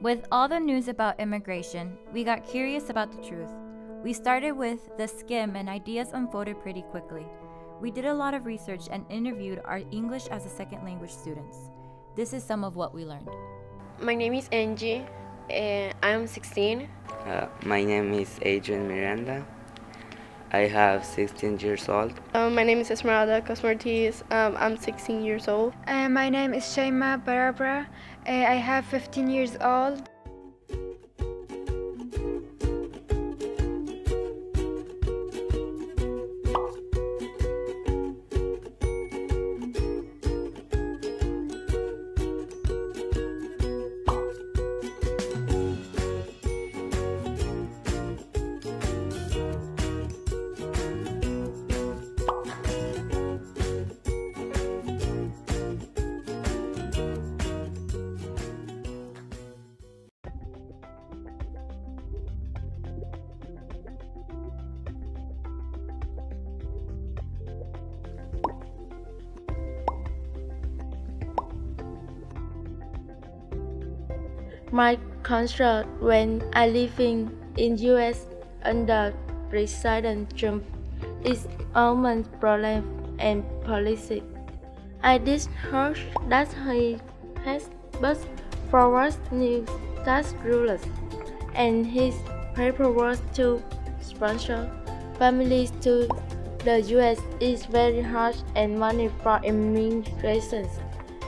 With all the news about immigration, we got curious about the truth. We started with the skim and ideas unfolded pretty quickly. We did a lot of research and interviewed our English as a second language students. This is some of what we learned. My name is Angie. I'm 16. My name is Adrian Miranda. I have 16 years old. My name is Esmeralda Cosmartis. I'm 16 years old. My name is Shaima Barbara. I have 15 years old. My construct when I living in US under President Trump is almost problem and policy. I distrust that he has put forward new tax rules and his paperwork to sponsor families to the US is very harsh and money for immigration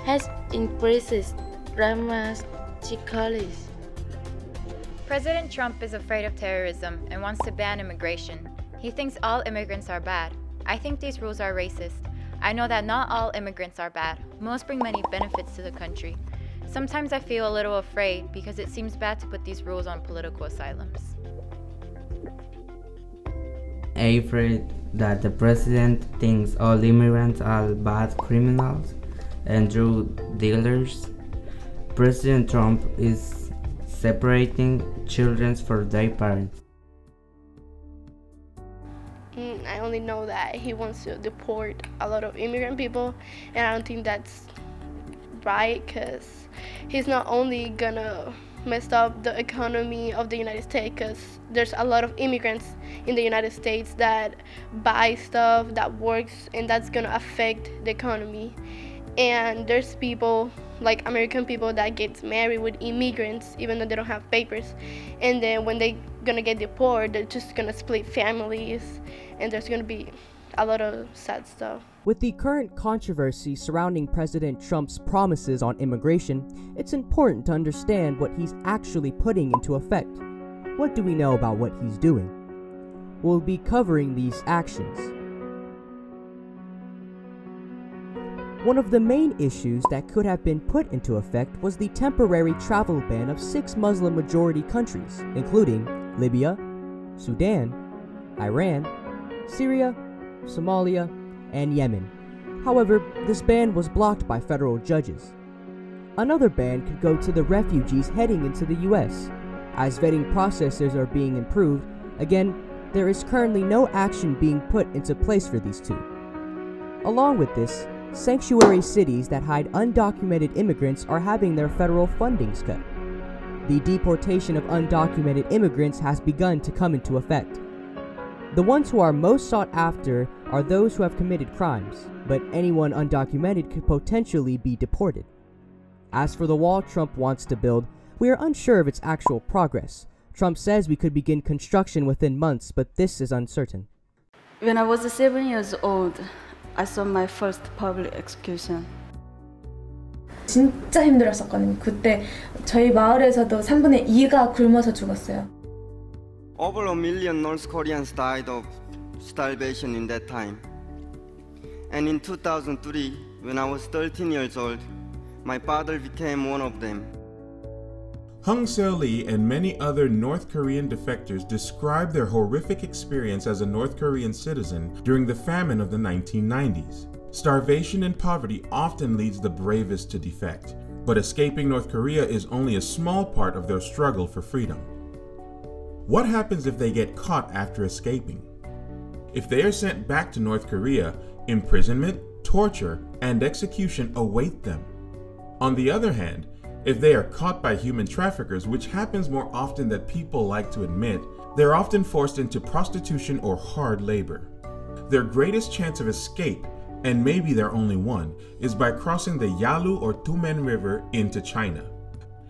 has increased dramatically. President Trump is afraid of terrorism and wants to ban immigration. He thinks all immigrants are bad. I think these rules are racist. I know that not all immigrants are bad. Most bring many benefits to the country. Sometimes I feel a little afraid because it seems bad to put these rules on political asylums. I'm afraid that the president thinks all immigrants are bad criminals and drug dealers. President Trump is separating children from their parents. I only know that he wants to deport a lot of immigrant people, and I don't think that's right because he's not only gonna mess up the economy of the United States because there's a lot of immigrants in the United States that buy stuff, that works, and that's gonna affect the economy. And there's people like American people that get married with immigrants even though they don't have papers, and then when they're gonna get deported, they're just gonna split families, and there's gonna be a lot of sad stuff. With the current controversy surrounding President Trump's promises on immigration, it's important to understand what he's actually putting into effect. What do we know about what he's doing? We'll be covering these actions. One of the main issues that could have been put into effect was the temporary travel ban of 6 Muslim-majority countries, including Libya, Sudan, Iran, Syria, Somalia, and Yemen. However, this ban was blocked by federal judges. Another ban could go to the refugees heading into the US. As vetting processes are being improved, again, there is currently no action being put into place for these two. Along with this, sanctuary cities that hide undocumented immigrants are having their federal fundings cut. The deportation of undocumented immigrants has begun to come into effect. The ones who are most sought after are those who have committed crimes, but anyone undocumented could potentially be deported. As for the wall Trump wants to build, we are unsure of its actual progress. Trump says we could begin construction within months, but this is uncertain. When I was 7 years old, I saw my first public execution. 진짜 힘들었었거든요. 그때 저희 마을에서도 3분의 2가 굶어서 죽었어요. Over 1 million North Koreans died of starvation in that time. And in 2003, when I was 13 years old, my father became one of them. Hung Seo-lee and many other North Korean defectors described their horrific experience as a North Korean citizen during the famine of the 1990s. Starvation and poverty often leads the bravest to defect, but escaping North Korea is only a small part of their struggle for freedom. What happens if they get caught after escaping? If they are sent back to North Korea, imprisonment, torture, and execution await them. On the other hand, If they are caught by human traffickers, which happens more often than people like to admit, they're often forced into prostitution or hard labor. Their greatest chance of escape, and maybe their only one, is by crossing the Yalu or Tumen River into China.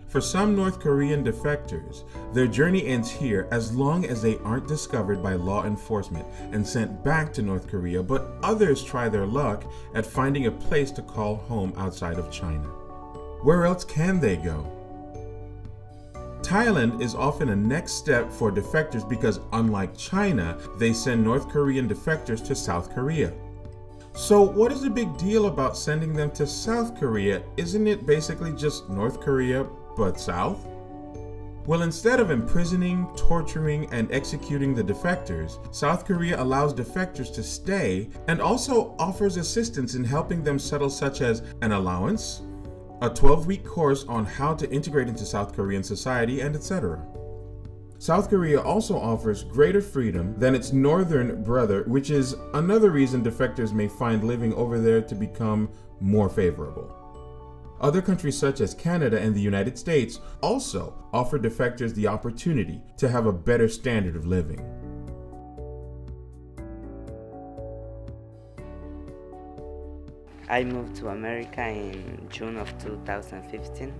For some North Korean defectors, their journey ends here as long as they aren't discovered by law enforcement and sent back to North Korea, but others try their luck at finding a place to call home outside of China. Where else can they go? Thailand is often a next step for defectors because, unlike China, they send North Korean defectors to South Korea. So what is the big deal about sending them to South Korea? Isn't it basically just North Korea, but South? Well, instead of imprisoning, torturing, and executing the defectors, South Korea allows defectors to stay and also offers assistance in helping them settle, such as an allowance, a 12-week course on how to integrate into South Korean society, and etc. South Korea also offers greater freedom than its northern brother, which is another reason defectors may find living over there to become more favorable. Other countries such as Canada and the United States also offer defectors the opportunity to have a better standard of living. I moved to America in June of 2015.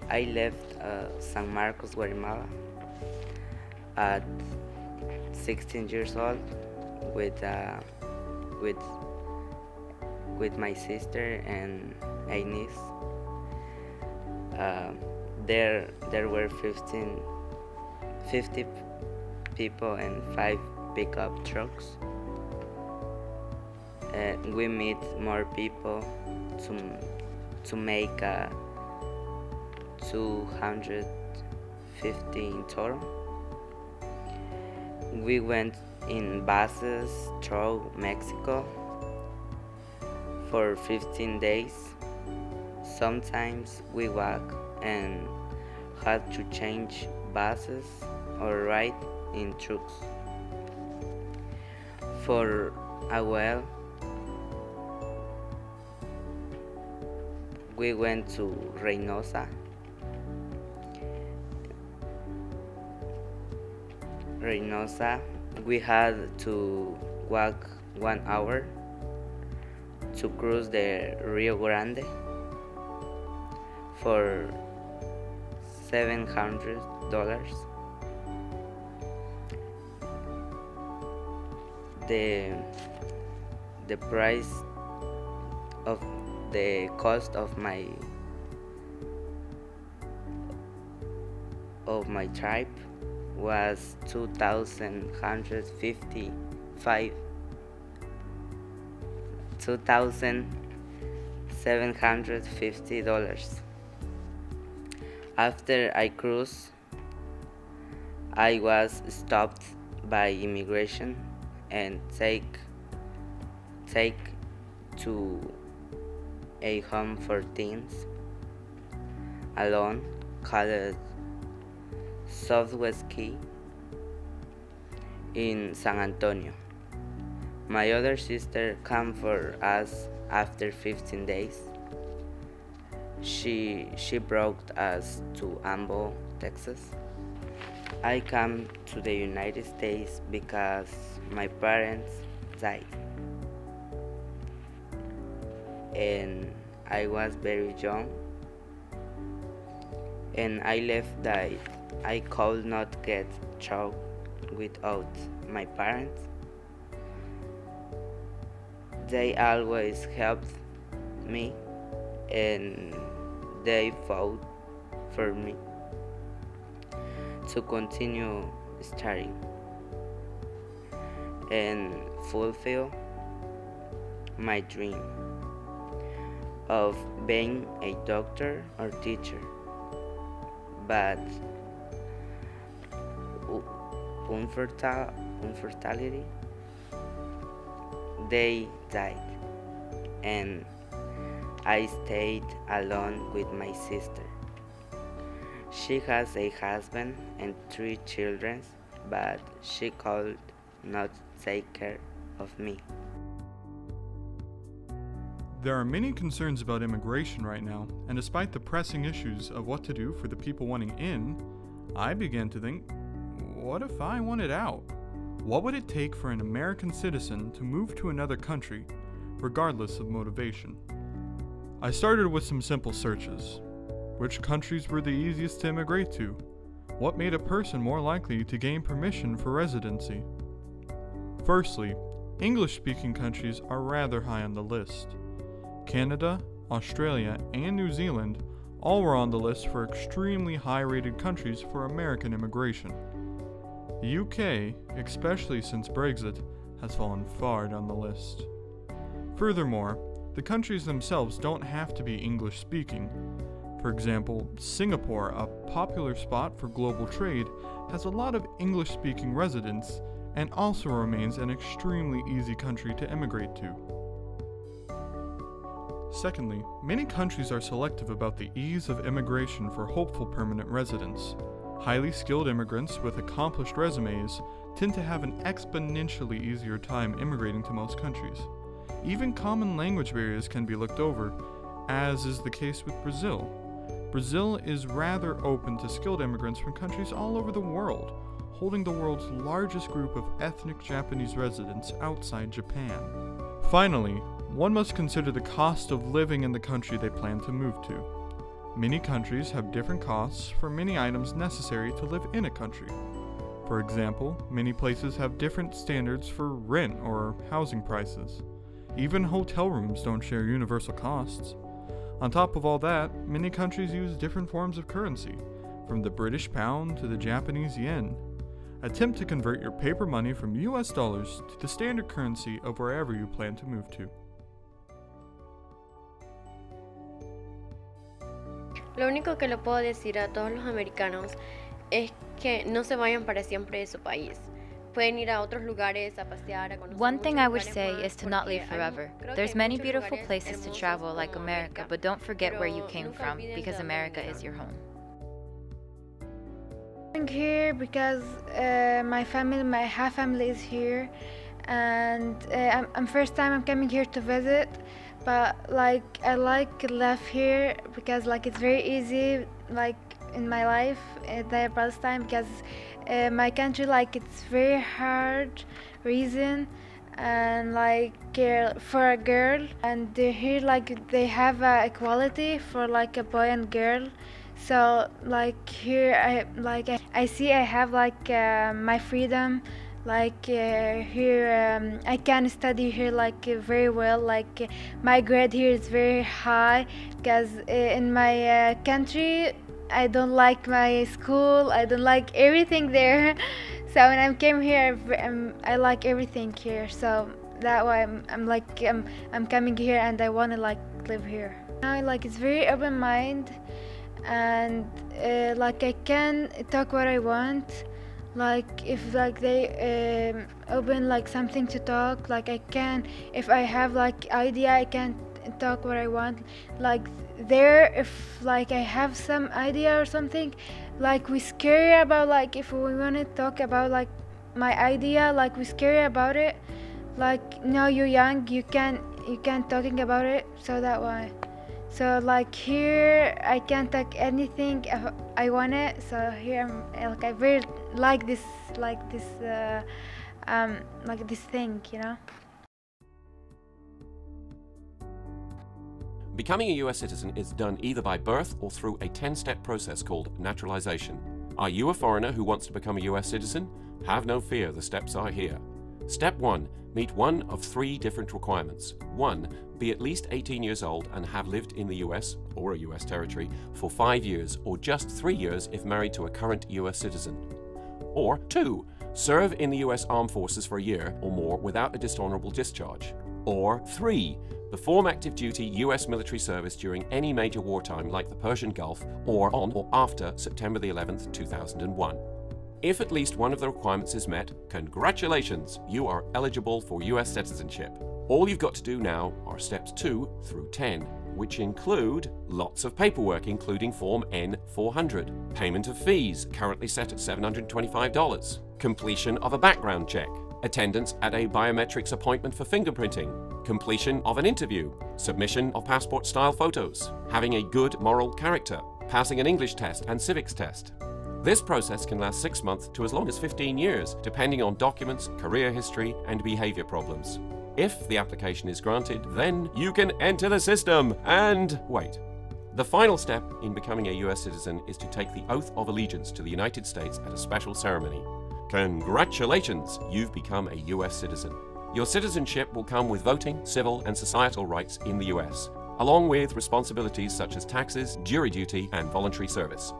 I left San Marcos, Guatemala at 16 years old with my sister and a niece. There were 50 people and 5 pickup trucks. We meet more people to make 250 in total. We went in buses through Mexico for 15 days. Sometimes we walk and had to change buses or ride in trucks. For a while, we went to Reynosa. We had to walk 1 hour to cross the Rio Grande for $700. The price of the cost of my trip was $2,750. After I cruised, I was stopped by immigration and take to a home for teens alone called Southwest Key in San Antonio. My other sister came for us after 15 days. She brought us to Ambo, Texas. I came to the United States because my parents died, and I was very young, and I left that I could not get through without my parents. They always helped me, and they fought for me to continue studying and fulfill my dream of being a doctor or teacher. But unfortunately, they died, and I stayed alone with my sister. She has a husband and 3 children, but she could not take care of me. There are many concerns about immigration right now, and despite the pressing issues of what to do for the people wanting in, I began to think, what if I wanted out? What would it take for an American citizen to move to another country, regardless of motivation? I started with some simple searches. Which countries were the easiest to immigrate to? What made a person more likely to gain permission for residency? Firstly, English-speaking countries are rather high on the list. Canada, Australia, and New Zealand all were on the list for extremely high-rated countries for American immigration. The UK, especially since Brexit, has fallen far down the list. Furthermore, the countries themselves don't have to be English-speaking. For example, Singapore, a popular spot for global trade, has a lot of English-speaking residents and also remains an extremely easy country to immigrate to. Secondly, many countries are selective about the ease of immigration for hopeful permanent residents. Highly skilled immigrants with accomplished resumes tend to have an exponentially easier time immigrating to most countries. Even common language barriers can be looked over, as is the case with Brazil. Brazil is rather open to skilled immigrants from countries all over the world, holding the world's largest group of ethnic Japanese residents outside Japan. Finally, one must consider the cost of living in the country they plan to move to. Many countries have different costs for many items necessary to live in a country. For example, many places have different standards for rent or housing prices. Even hotel rooms don't share universal costs. On top of all that, many countries use different forms of currency, from the British pound to the Japanese yen. Attempt to convert your paper money from US dollars to the standard currency of wherever you plan to move to. Lo único que le puedo decir a todos los americanos es que no se vayan para siempre de su país. Pueden ir a otros lugares a pasear, a conocer. One thing I would muchos say lugares is to not leave más, forever. creo que There's hay many muchos beautiful lugares places to hermosos travel like como America, but don't forget where you pero came nunca from, olviden because de dónde America vinieron. is your home. I'm here because my half family is here, and I'm first time I'm coming here to visit. But like I live here because like it's very easy like in my life there Palestine because my country like it's very hard reason and like for a girl, and they're here like they have equality for like a boy and girl. So like here I see I have like my freedom. Like here I can study here like very well. Like my grade here is very high because in my country I don't like my school. I don't like everything there. So when I came here I like everything here. So that why I'm coming here and I want to like live here. Now like it's very open mind, and like I can talk what I want. Like if like they open like something to talk, like I can, if I have like idea I can talk what I want. Like there, if like I have some idea or something, like we scary about like if we want to talk about like my idea, like we scary about it. Like no, you're young, you can talking about it. So that why. So like here I can talk anything if I want it. So here I'm like I very like this thing, you know. Becoming a US citizen is done either by birth or through a 10-step process called naturalization. Are you a foreigner who wants to become a US citizen? Have no fear, the steps are here. Step 1. Meet one of 3 different requirements. 1. Be at least 18 years old and have lived in the US or a US territory for 5 years, or just 3 years if married to a current US citizen. Or 2. Serve in the US Armed Forces for a year or more without a dishonorable discharge. Or 3. Perform active duty US military service during any major wartime like the Persian Gulf or on or after September the 11th, 2001. If at least one of the requirements is met, congratulations, you are eligible for US citizenship. All you've got to do now are steps 2 through 10, which include lots of paperwork including Form N-400, payment of fees currently set at $725, completion of a background check, attendance at a biometrics appointment for fingerprinting, completion of an interview, submission of passport-style photos, having a good moral character, passing an English test and civics test. This process can last 6 months to as long as 15 years, depending on documents, career history, and behavior problems. If the application is granted, then you can enter the system and wait. The final step in becoming a US citizen is to take the oath of allegiance to the United States at a special ceremony. Congratulations, you've become a US citizen. Your citizenship will come with voting, civil, and societal rights in the US, along with responsibilities such as taxes, jury duty, and voluntary service.